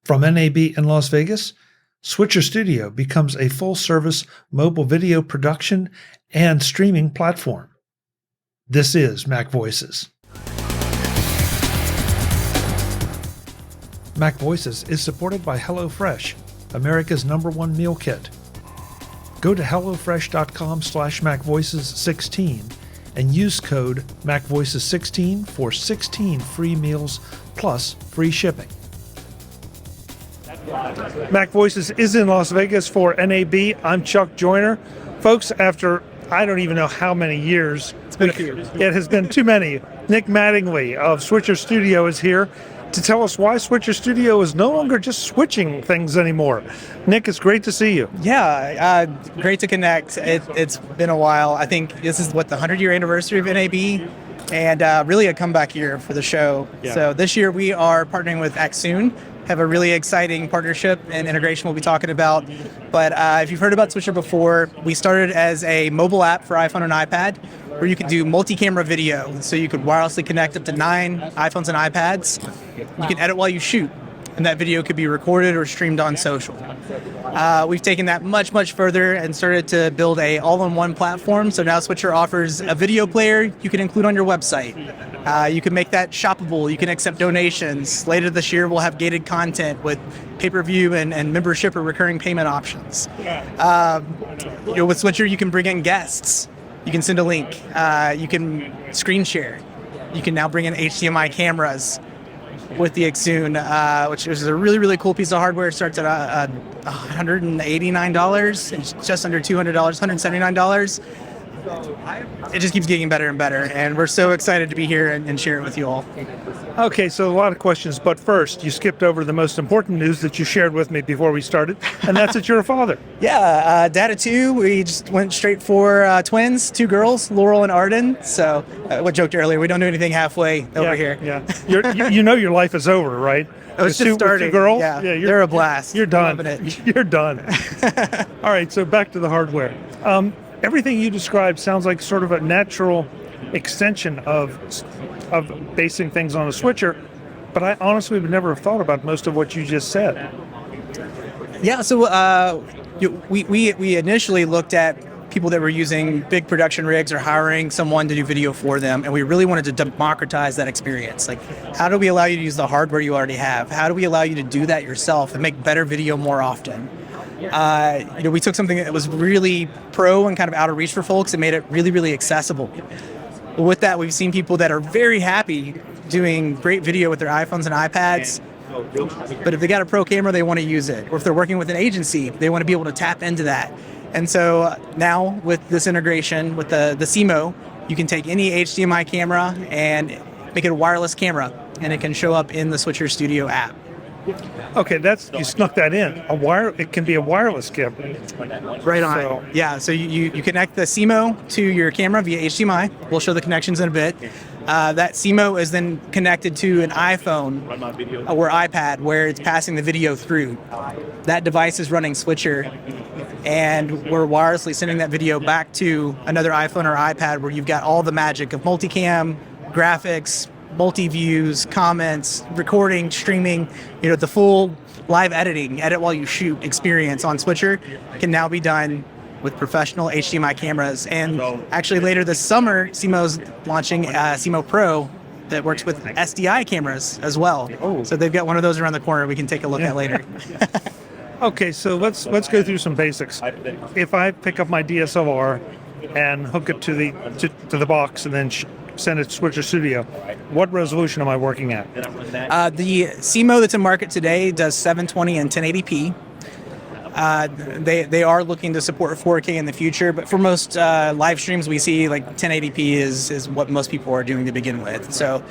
From NAB in Las Vegas, Switcher Studio becomes a full-service mobile video production and streaming platform. This is MacVoices. MacVoices is supported by HelloFresh, America's #1 meal kit. Go to hellofresh.com/MacVoices16 and use code MacVoices16 for 16 free meals plus free shipping. MacVoices is in Las Vegas for NAB. I'm Chuck Joyner. Folks, after I don't even know how many years, it has been too many. Nick Mattingly of Switcher Studio is here to tell us why Switcher Studio is no longer just switching things anymore. Nick, it's great to see you. Yeah, great to connect. It's been a while. I think this is the 100-year anniversary of NAB, and really a comeback year for the show. Yeah. So this year we are partnering with Accsoon. Have a really exciting partnership and integration we'll be talking about. But if you've heard about Switcher before, we started as a mobile app for iPhone and iPad where you could do multi-camera video. So you could wirelessly connect up to 9 iPhones and iPads. You can edit while you shoot, and that video could be recorded or streamed on social. We've taken that much further and started to build a all-in-one platform. So now Switcher offers a video player you can include on your website. You can make that shoppable. You can accept donations. Later this year, we'll have gated content with pay-per-view and membership or recurring payment options. With Switcher, you can bring in guests. You can send a link. You can screen share. You can now bring in HDMI cameras with the Accsoon, which is a really cool piece of hardware. It starts at $189. It's just under $200, $179. It just keeps getting better and better, and we're so excited to be here and share it with you all. Okay, so a lot of questions, but first, you skipped over the most important news that you shared with me before we started, and that's that you're a father. Yeah, dad of 2. We just went straight for twins, 2 girls, Laurel and Arden. So, I joked earlier, we don't do anything halfway over here. Yeah, you know your life is over, right? It's just starting. 2 girls? Yeah, they're a blast. You're done. Loving it. You're done. All right, so back to the hardware. Everything you described sounds like sort of a natural extension of basing things on a switcher, but I honestly would never have thought about most of what you just said. Yeah, so we initially looked at people that were using big production rigs or hiring someone to do video for them, and we really wanted to democratize that experience. Like, how do we allow you to use the hardware you already have? How do we allow you to do that yourself and make better video more often? We took something that was really pro and kind of out of reach for folks and made it really accessible. With that, we've seen people that are very happy doing great video with their iPhones and iPads, but if they got a pro camera, they want to use it. Or if they're working with an agency, they want to be able to tap into that. And so now with this integration with the SeeMo, you can take any HDMI camera and make it a wireless camera, and it can show up in the Switcher Studio app. Okay, you snuck that in. It can be a wireless camera. Right on. Yeah, so you connect the SeeMo to your camera via HDMI. We'll show the connections in a bit. That SeeMo is then connected to an iPhone or iPad where it's passing the video through. That device is running Switcher, and we're wirelessly sending that video back to another iPhone or iPad where you've got all the magic of multicam, graphics, multi-views, comments, recording, streaming, the full live editing, edit while you shoot experience on Switcher can now be done with professional HDMI cameras. And actually later this summer, SeeMo's launching SeeMo Pro that works with SDI cameras as well. Oh. So they've got one of those around the corner we can take a look at later. Okay, so let's go through some basics. If I pick up my DSLR and hook it to the box and then send it to Switcher Studio, what resolution am I working at? The SeeMo that's in market today does 720 and 1080p. They are looking to support 4K in the future, but for most live streams we see like 1080p is what most people are doing to begin with. So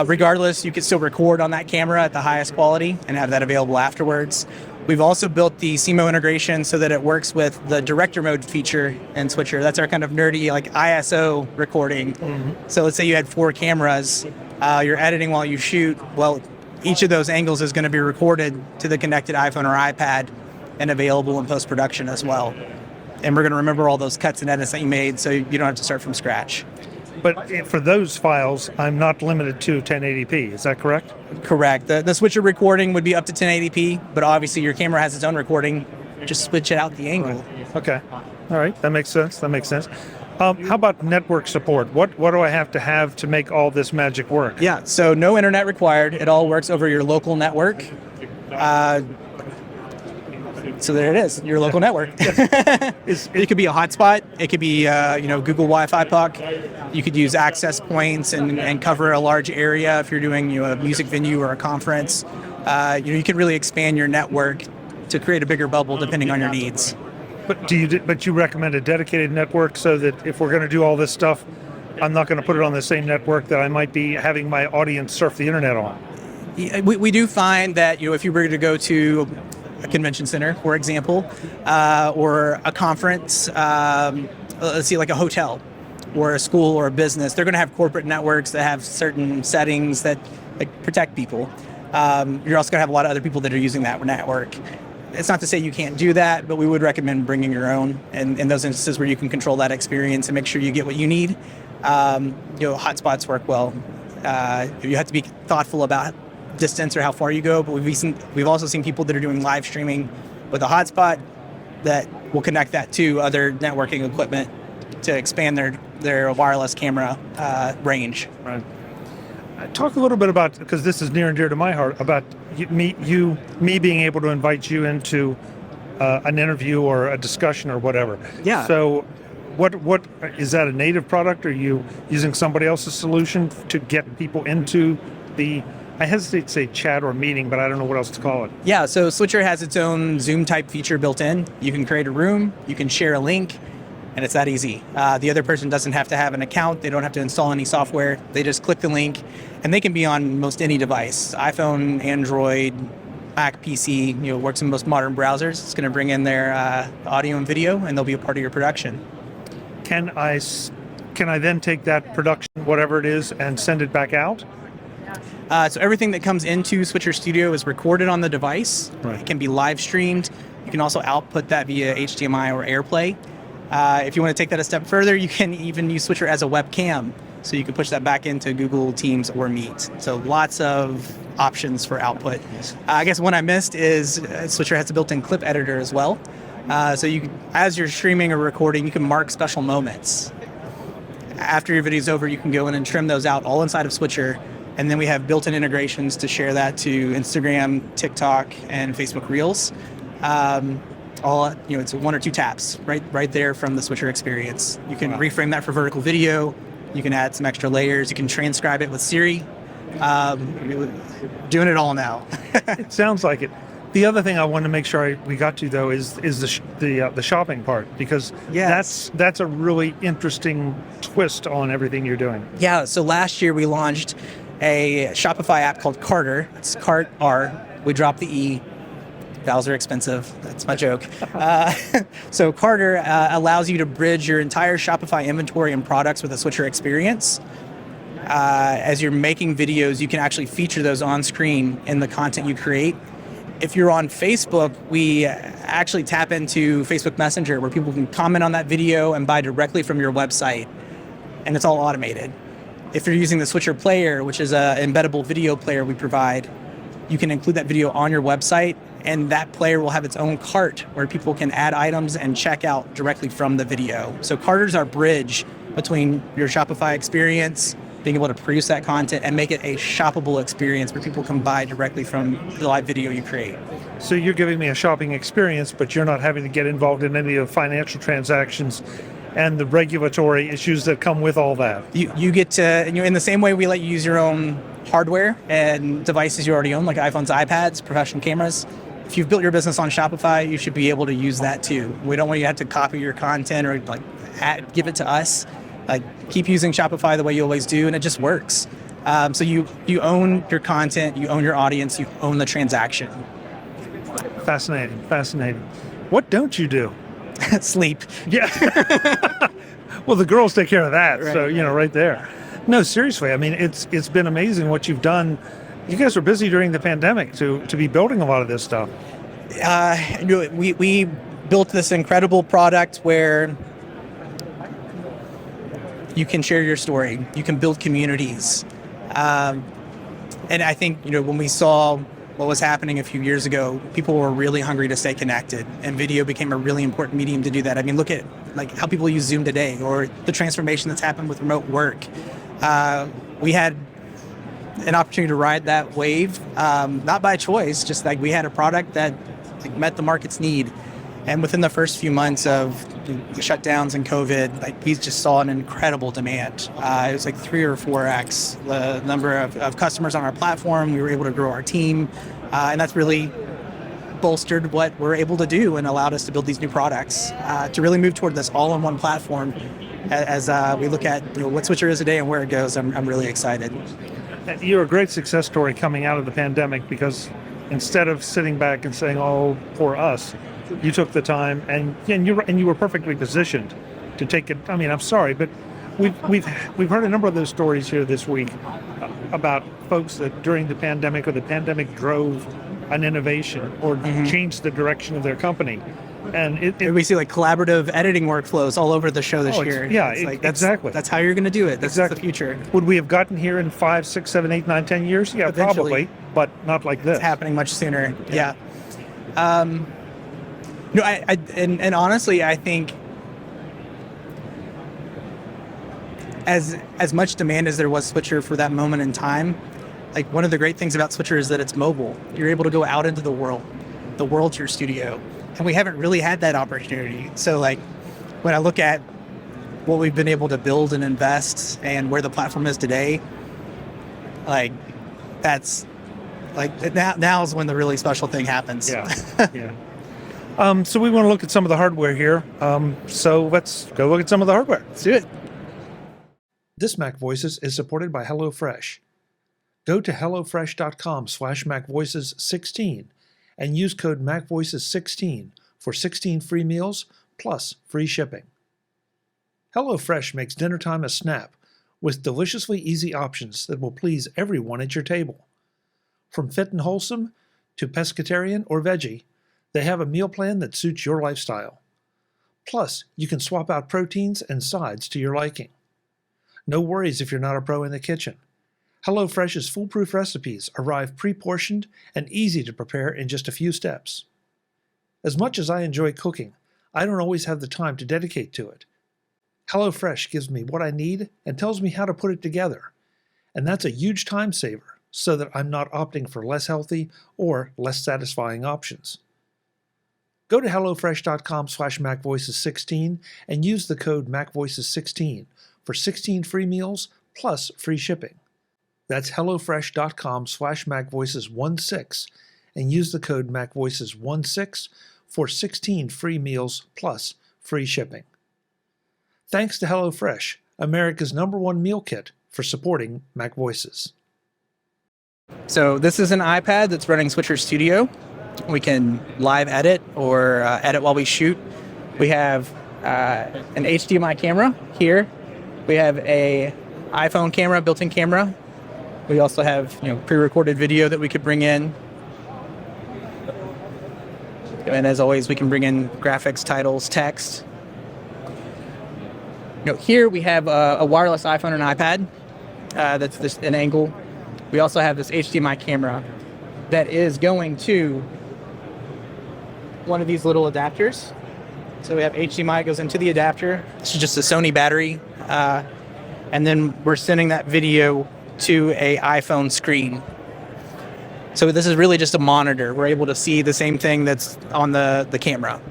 regardless, you can still record on that camera at the highest quality and have that available afterwards. We've also built the SeeMo integration so that it works with the director mode feature in Switcher. That's our kind of nerdy like ISO recording. Mm-hmm. So let's say you had 4 cameras, you're editing while you shoot. Well, each of those angles is going to be recorded to the connected iPhone or iPad and available in post-production as well. And we're going to remember all those cuts and edits that you made so you don't have to start from scratch. for those files, I'm not limited to 1080p. Is that correct? Correct. The switcher recording would be up to 1080p, but obviously your camera has its own recording. Just switch it out the angle. Okay. All right. That makes sense. How about network support? What do I have to make all this magic work? Yeah, so no internet required. It all works over your local network. So there it is, your local network. It could be a hotspot. It could be Google Wi-Fi puck. You could use access points and cover a large area if you're doing a music venue or a conference. You can really expand your network to create a bigger bubble depending on your needs. But you recommend a dedicated network so that if we're going to do all this stuff, I'm not going to put it on the same network that I might be having my audience surf the internet on? We do find that if you were to go to a convention center, for example, or a conference, let's see, like a hotel or a school or a business, they're going to have corporate networks that have certain settings that protect people. You're also going to have a lot of other people that are using that network. It's not to say you can't do that, but we would recommend bringing your own in those instances where you can control that experience and make sure you get what you need. Hotspots work well. You have to be thoughtful about distance or how far you go, but we've also seen people that are doing live streaming with a hotspot that will connect that to other networking equipment to expand their wireless camera range. Right. Talk a little bit about, because this is near and dear to my heart, about me being able to invite you into an interview or a discussion or whatever. Yeah. So what is that, a native product? Are you using somebody else's solution to get people into the, I hesitate to say chat or meeting, but I don't know what else to call it. Yeah, so Switcher has its own Zoom type feature built in. You can create a room, you can share a link, and it's that easy. The other person doesn't have to have an account. They don't have to install any software. They just click the link, and they can be on most any device, iPhone, Android, Mac, PC, works in most modern browsers. It's going to bring in their audio and video, and they'll be a part of your production. Can I then take that production, whatever it is, and send it back out? So everything that comes into Switcher Studio is recorded on the device. Right. It can be live streamed. You can also output that via HDMI or AirPlay. If you want to take that a step further, you can even use Switcher as a webcam. So you can push that back into Google Teams or Meet. So lots of options for output. I guess one I missed is Switcher has a built-in clip editor as well. So as you're streaming or recording, you can mark special moments. After your video's over, you can go in and trim those out all inside of Switcher. And then we have built-in integrations to share that to Instagram, TikTok, and Facebook Reels. It's one or two taps right there from the Switcher experience. You can reframe that for vertical video. You can add some extra layers. You can transcribe it with Siri. Doing it all now. It sounds like it. The other thing I wanted to make sure we got to, though, is the shopping part, because yes, that's a really interesting twist on everything you're doing. Yeah. So last year we launched a Shopify app called Carter. It's Cart R. We dropped the E. Vowels are expensive. That's my joke. So Carter allows you to bridge your entire Shopify inventory and products with a Switcher experience. As you're making videos, you can actually feature those on screen in the content you create. If you're on Facebook, we actually tap into Facebook Messenger, where people can comment on that video and buy directly from your website, and it's all automated. If you're using the Switcher Player, which is an embeddable video player we provide, you can include that video on your website, and that player will have its own cart where people can add items and check out directly from the video. So Carter's our bridge between your Shopify experience, being able to produce that content, and make it a shoppable experience where people can buy directly from the live video you create. So you're giving me a shopping experience, but you're not having to get involved in any of the financial transactions and the regulatory issues that come with all that. You get to, in the same way we let you use your own hardware and devices you already own, like iPhones, iPads, professional cameras. If you've built your business on Shopify, you should be able to use that too. We don't want you to have to copy your content or give it to us. Keep using Shopify the way you always do, and it just works. So you own your content, you own your audience, you own the transaction. Fascinating. What don't you do? Sleep. Yeah. Well, the girls take care of that, right. So right there. No, seriously. I mean, it's been amazing what you've done. You guys were busy during the pandemic to be building a lot of this stuff. We built this incredible product where You can share your story. You can build communities. And I think, when we saw what was happening a few years ago, people were really hungry to stay connected, and video became a really important medium to do that. I mean, look at how people use Zoom today, or the transformation that's happened with remote work. We had an opportunity to ride that wave, not by choice, just like we had a product that met the market's need. And within the first few months of the shutdowns and COVID, we just saw an incredible demand. It was 3 or 4x the number of customers on our platform. We were able to grow our team, and that's really bolstered what we're able to do and allowed us to build these new products to really move toward this all-in-one platform. As we look at what Switcher is today and where it goes, I'm really excited. You're a great success story coming out of the pandemic, because instead of sitting back and saying, "Oh, poor us," you took the time and you were perfectly positioned to take it. I mean, I'm sorry, but we've heard a number of those stories here this week about folks that during the pandemic, or the pandemic drove an innovation or changed the direction of their company. And we see collaborative editing workflows all over the show this year. Exactly. That's how you're going to do it. That's exactly the future. Would we have gotten here in 5, 6, 7, 8, 9, 10 years? Yeah, eventually. Probably, but not like this. It's happening much sooner. Yeah. And honestly, I think as much demand as there was Switcher for that moment in time, one of the great things about Switcher is that it's mobile. You're able to go out into the world. The world's your studio. And we haven't really had that opportunity. So when I look at what we've been able to build and invest and where the platform is today, that's now is when the really special thing happens. Yeah. So we want to look at some of the hardware here. So let's go look at some of the hardware. Let's do it. This MacVoices is supported by HelloFresh. Go to hellofresh.com/MacVoices16 and use code MacVoices16 for 16 free meals plus free shipping. HelloFresh makes dinner time a snap with deliciously easy options that will please everyone at your table. From fit and wholesome to pescatarian or veggie, they have a meal plan that suits your lifestyle. Plus, you can swap out proteins and sides to your liking. No worries if you're not a pro in the kitchen. HelloFresh's foolproof recipes arrive pre-portioned and easy to prepare in just a few steps. As much as I enjoy cooking, I don't always have the time to dedicate to it. HelloFresh gives me what I need and tells me how to put it together. And that's a huge time saver, so that I'm not opting for less healthy or less satisfying options. Go to hellofresh.com/MacVoices16 and use the code MacVoices16 for 16 free meals plus free shipping. That's hellofresh.com/MacVoices16 and use the code MacVoices16 for 16 free meals plus free shipping. Thanks to HelloFresh, America's #1 meal kit, for supporting MacVoices. So this is an iPad that's running Switcher Studio. We can live edit or edit while we shoot. We have an HDMI camera here. We have a iPhone camera, built-in camera. We also have pre-recorded video that we could bring in. And as always, we can bring in graphics, titles, text. Here we have a wireless iPhone and iPad. That's just an angle. We also have this HDMI camera that is going to one of these little adapters. So we have HDMI goes into the adapter. This is just a Sony battery. And then we're sending that video to a iPhone screen. So this is really just a monitor. We're able to see the same thing that's on the camera.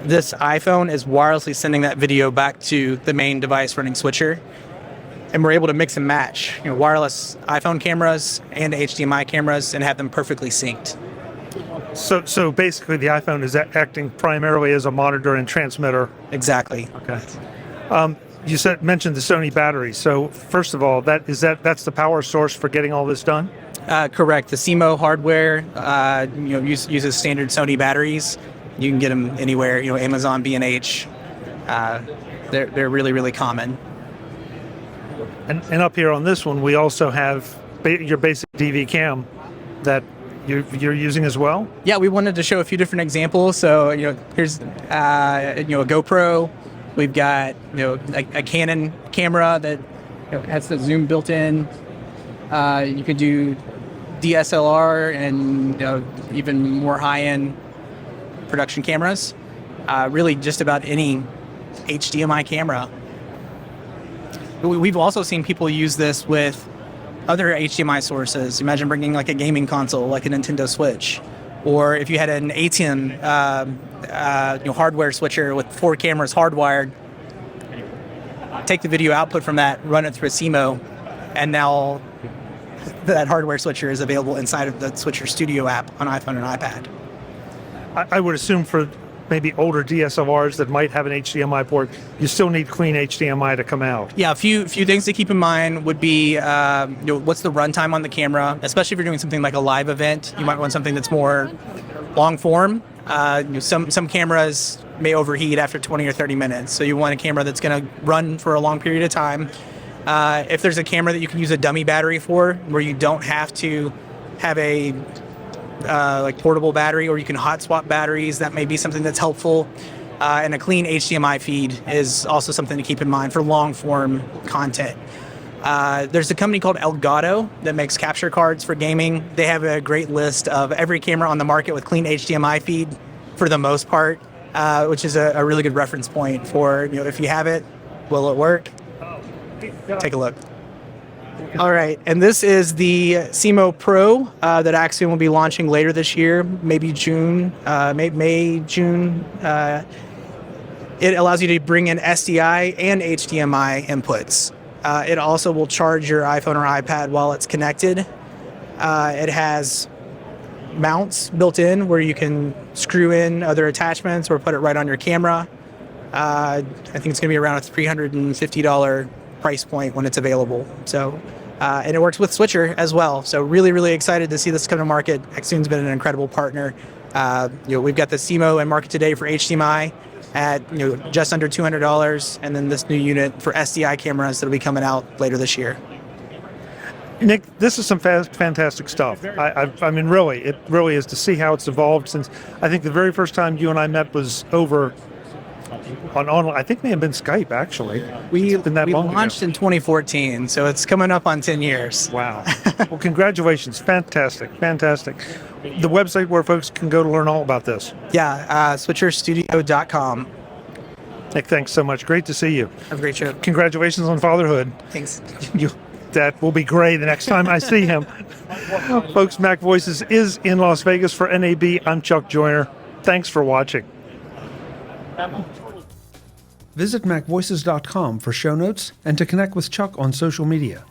This iPhone is wirelessly sending that video back to the main device running Switcher. And we're able to mix and match wireless iPhone cameras and HDMI cameras and have them perfectly synced. So basically the iPhone is acting primarily as a monitor and transmitter. Exactly. Okay. You mentioned the Sony battery. So first of all, that's the power source for getting all this done? Correct. The SeeMo hardware uses standard Sony batteries. You can get them anywhere. Amazon, B&H. They're really, really common. And up here on this one, we also have your basic DV cam that you're using as well? Yeah, we wanted to show a few different examples. So here's a GoPro. We've got a Canon camera that has the zoom built in. You can do DSLR and even more high-end production cameras. Really, just about any HDMI camera. We've also seen people use this with other HDMI sources. Imagine bringing like a gaming console, like a Nintendo Switch, or if you had an ATEM hardware switcher with 4 cameras hardwired. Take the video output from that, run it through a SeeMo, and now that hardware switcher is available inside of the Switcher Studio app on iPhone and iPad. I would assume for maybe older DSLRs that might have an HDMI port, you still need clean HDMI to come out. Yeah, a few things to keep in mind would be what's the runtime on the camera, especially if you're doing something like a live event. You might want something that's more long form. Some cameras may overheat after 20 or 30 minutes, so you want a camera that's going to run for a long period of time. If there's a camera that you can use a dummy battery for, where you don't have to have a portable battery, or you can hot swap batteries, that may be something that's helpful. And a clean HDMI feed is also something to keep in mind for long form content. There's a company called Elgato that makes capture cards for gaming. They have a great list of every camera on the market with clean HDMI feed for the most part, which is a really good reference point for, if you have it, will it work? Take a look. All right, and this is the SeeMo Pro that Accsoon will be launching later this year, maybe June, May, June. It allows you to bring in SDI and HDMI inputs. It also will charge your iPhone or iPad while it's connected. It has mounts built in where you can screw in other attachments or put it right on your camera. I think it's going to be around a $350 price point when it's available. So, and it works with Switcher as well. So really, really excited to see this come to market. Accsoon's been an incredible partner. We've got the SeeMo in market today for HDMI at just under $200, and then this new unit for SDI cameras that'll be coming out later this year. Nick, this is some fantastic stuff. I mean, really, it really is to see how it's evolved since I think the very first time you and I met was over on online. I think it may have been Skype, actually. We long launched ago. in 2014, so it's coming up on 10 years. Wow. Well, congratulations. Fantastic. The website where folks can go to learn all about this. Yeah, switcherstudio.com. Nick, thanks so much. Great to see you. Have a great show. Congratulations on fatherhood. Thanks. That will be great the next time I see him. Folks, MacVoices is in Las Vegas for NAB. I'm Chuck Joyner. Thanks for watching. Visit MacVoices.com for show notes and to connect with Chuck on social media.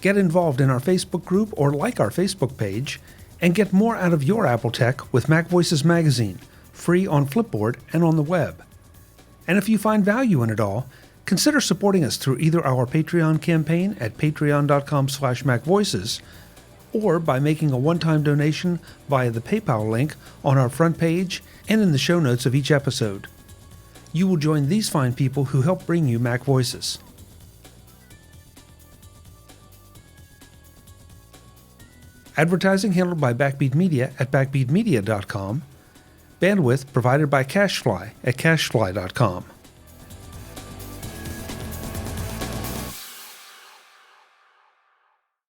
Get involved in our Facebook group or like our Facebook page, and get more out of your Apple tech with MacVoices Magazine, free on Flipboard and on the web. And if you find value in it all, consider supporting us through either our Patreon campaign at patreon.com/MacVoices or by making a one-time donation via the PayPal link on our front page and in the show notes of each episode. You will join these fine people who help bring you MacVoices. Advertising handled by Backbeat Media at backbeatmedia.com. Bandwidth provided by CacheFly at cachefly.com.